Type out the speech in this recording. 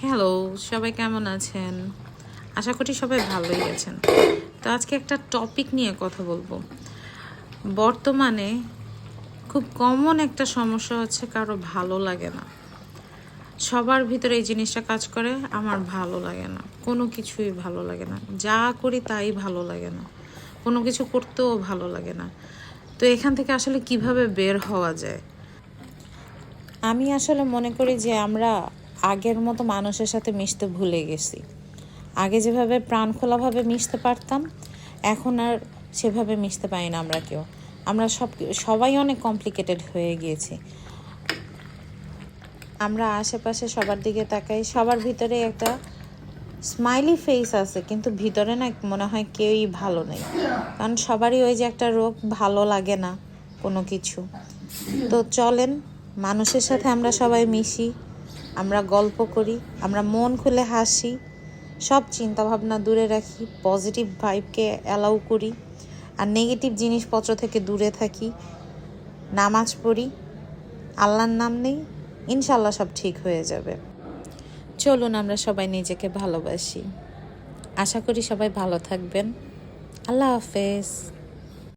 Hello, সবাই কেমন আছেন? আশা করি সবাই ভালোই আছেন। তো আজকে একটা টপিক নিয়ে কথা বলবো। বর্তমানে খুব কমন একটা সমস্যা হচ্ছে কারো ভালো লাগে না। সবার ভিতরে এই জিনিসটা কাজ করে, আমার ভালো লাগে না, কোনো কিছুই ভালো লাগে না, যা করি তাই ভালো লাগে না, কোনো কিছু করতেও ভালো লাগে না। তো এখান থেকে আসলে কিভাবে বের হওয়া যায়? আমি আসলে মনে করি যে আমরা আগের মতো মানুষের সাথে মিশতে ভুলে গেছি। আগে যেভাবে প্রাণ খোলাভাবে মিশতে পারতাম, এখন আর সেভাবে মিশতে পারি না আমরা কেউ। আমরা সবাই অনেক কমপ্লিকেটেড হয়ে গিয়েছি। আমরা আশেপাশে সবার দিকে তাকাই, সবার ভিতরে একটা স্মাইলি ফেস আছে, কিন্তু ভিতরে না মনে হয় কেউই ভালো নেই। কারণ সবারই ওই যে একটা রোগ, ভালো লাগে না কোনো কিছু। তো চলেন মানুষের সাথে আমরা সবাই মিশি, আমরা গল্প করি, আমরা মন খুলে হাসি, সব চিন্তাভাবনা দূরে রাখি, পজিটিভ ভাইবকে অ্যালাউ করি, আর নেগেটিভ জিনিসপত্র থেকে দূরে থাকি, নামাজ পড়ি, আল্লাহর নাম নেই, ইনশাল্লাহ সব ঠিক হয়ে যাবে। চলুন আমরা সবাই নিজেকে ভালোবাসি। আশা করি সবাই ভালো থাকবেন। আল্লাহ হাফেজ।